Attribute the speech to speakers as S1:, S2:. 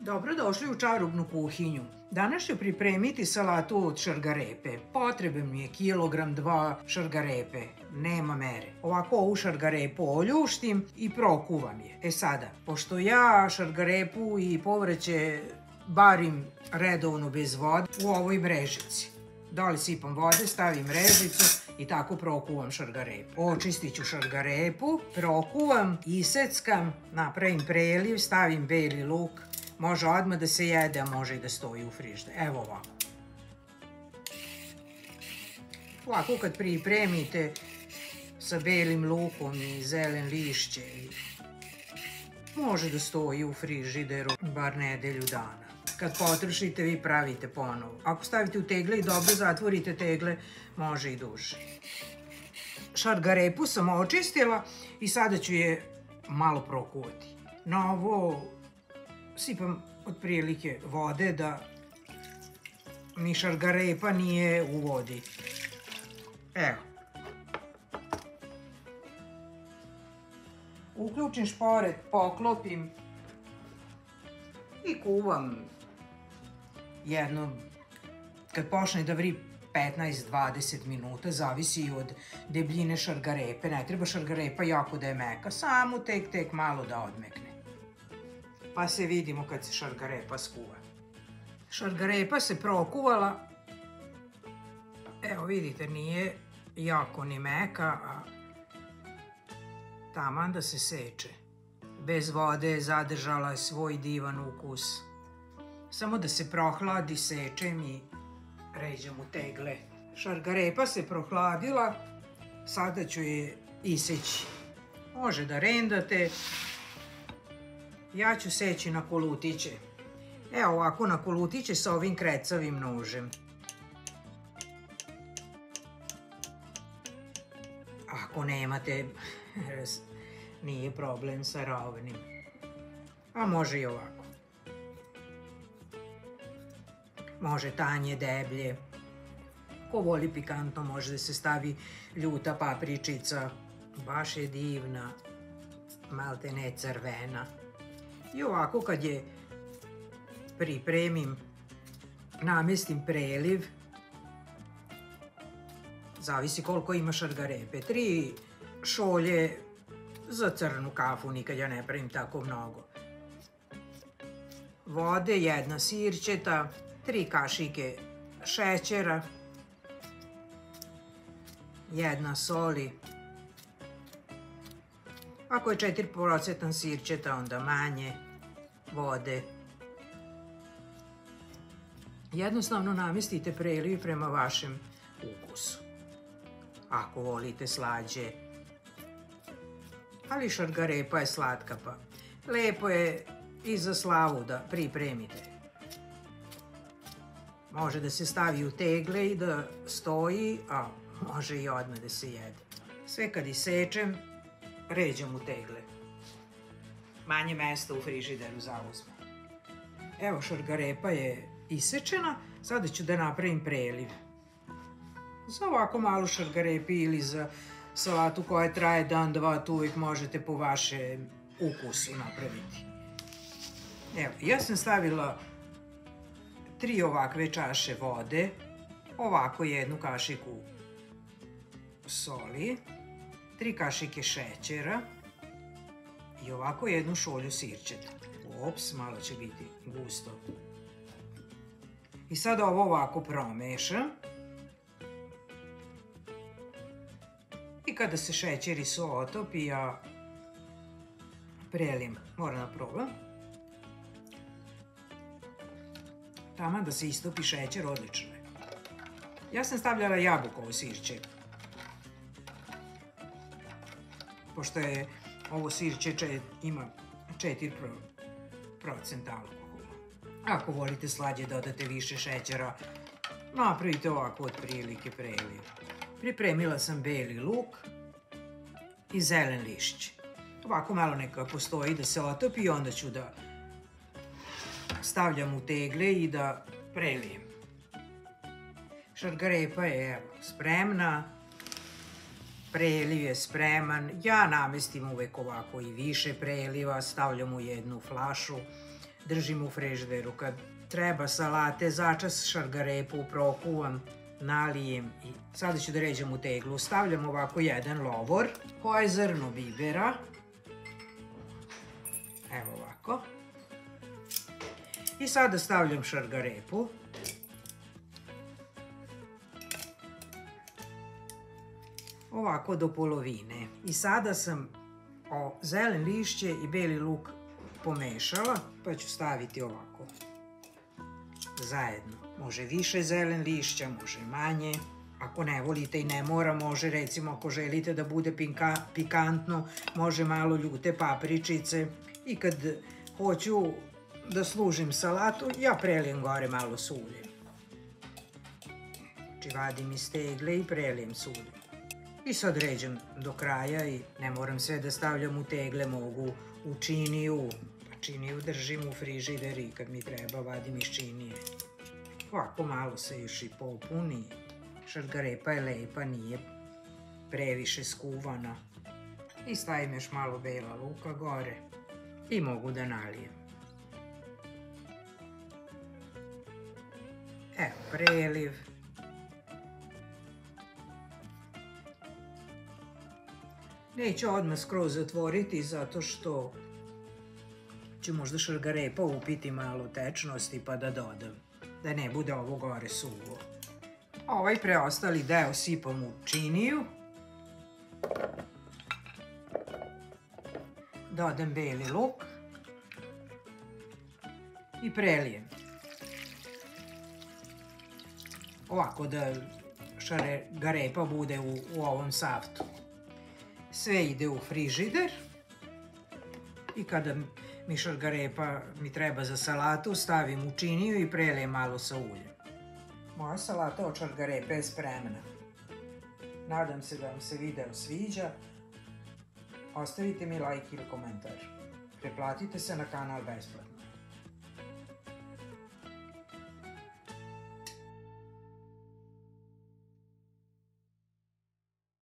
S1: Dobrodošli u čarobnu kuhinju. Danas ću pripremiti salatu od šargarepe. Potreban mi je 1-2 kilograma šargarepe, nema mere. Ovako ovu šargarepu oljuštim i prokuvam je. Sada, pošto ja šargarepu i povrće barim redovno bez vode u ovoj mrežici. Dole sipam vode, stavim mrežicu i tako prokuvam šargarepu. Očistit ću šargarepu, prokuvam, iseckam, napravim preliv, stavim beli luk. Može odmah da se jede, a može i da stoji u frižideru. Evo ovako. Ovako kad pripremite sa belim lukom i zelen lišće, može da stoji u frižideru bar nedelju dana. Kad potrošite, vi pravite ponovo. Ako stavite u tegle i dobro zatvorite tegle, može i duže. Šargarepu sam očistila i sada ću je malo prokuvati. Na ovo sipam otprilike vode da ni šargarepa nije u vodi. Evo. Uključim šporet, poklopim i kuvam jedno, kad počne da vri 15-20 minuta, zavisi od debljine šargarepe. Ne treba šargarepa jako da je meka, samo tek malo da odmekne. Pa se vidimo kad se šargarepa skuva. Šargarepa se prokuvala. Evo vidite, nije jako ni meka, a taman da se seče. Bez vode je zadržala svoj divan ukus. Samo da se prohladi, sečem i ređem u tegle. Šargarepa se prohladila, sada ću je iseći. Može da rendate. Ja ću seći na kolutiće. Evo ovako na kolutiće sa ovim krecavim nožem. Ako nemate, nije problem sa rovnim. A može i ovako. Može tanje, deblje. Ko voli pikantno, može da se stavi ljuta papričica. Baš je divna, malte ne crvena. I ovako kad je pripremim, namestim preliv, zavisi koliko ima šargarepe. 3 šolje za crnu kafu, nikad ja ne pravim tako mnogo. Vode, 1 sirćeta, 3 kašike šećera, 1 soli. Ako je 4% sirćeta, onda manje vode. Jednostavno namestite preliv prema vašem ukusu. Ako volite slađe. Ali šargarepa je slatka, pa lepo je i za slavu da pripremite. Može da se stavi u tegle i da stoji, a može i odmah da se jede. Sve kad isečem, ređem u tegle. Manje mesta u frižideru zauzme. Evo, šargarepa je isečena. Sada ću da napravim preliv. Za ovako malu šargarepi ili za salatu koja traje dan, dva, tu uvijek možete po vašem ukusu napraviti. Evo, ja sam stavila 3 ovakve čaše vode, ovako 1 kašiku soli, 3 kašike šećera i ovako 1 šolju sirćeta. Ops, malo će biti gusto. I sada ovo ovako promešam. I kada se šećer i so otopi, ja prelim. Moram da probam. Taman da se istopi šećer, odlično je. Ja sam stavljala jabukovo sirće. Pošto je ovo sirće ima 4% alkohola. Ako volite slađe, dodate više šećera, napravite ovako otprilike preliv. Pripremila sam beli luk i zelen lišće. Ovako malo neka postoji da se otopi i onda ću da stavljam u tegle i da prelijem. Šargarepa je spremna. Preliv je spreman. Ja namestim uvek ovako i više preliva, stavljam u jednu flašu. držim u frižideru. Kad treba salate, začas šargarepu prokuvam, nalijem i sada ću da ređem u teglu. Stavljam ovako jedan lovor, koje zrno bibera, evo ovako, i sada stavljam šargarepu, ovako do polovine. I sada sam zelen lišće i beli luk pomešala, pa ću staviti ovako zajedno. Može više zelen lišća, može manje. Ako ne volite i ne mora, može, recimo ako želite da bude pikantno, može malo ljute papričice. I kad hoću da služim salatu, ja prelijem gore malo s uljem. Znači vadim iz tegle i prelijem s uljem. I sad ređem do kraja i ne moram sve da stavljam u tegle, mogu u činiju. Činiju držim u frižider i kad mi treba vadim iz činije. Ovako malo se još i popuni. Šargarepa je lepa, nije previše skuvana. I stavim još malo bela luka gore i mogu da nalijem. Evo preliv. Neću odmah skroz zatvoriti zato što ću možda šargarepa upiti malo tečnosti pa da dodam, da ne bude ovo gore suvo. Ovaj preostali deo sipam u činiju. Dodam beli luk i prelijem. Ovako da šargarepa bude u ovom saftu. Sve ide u frižider i kada mi šargarepa mi treba za salatu, stavim u činiju i prelijem malo sa uljem. Moja salata od šargarepe je spremna. Nadam se da vam se video sviđa. Ostavite mi like ili komentar. Pretplatite se na kanal besplatno.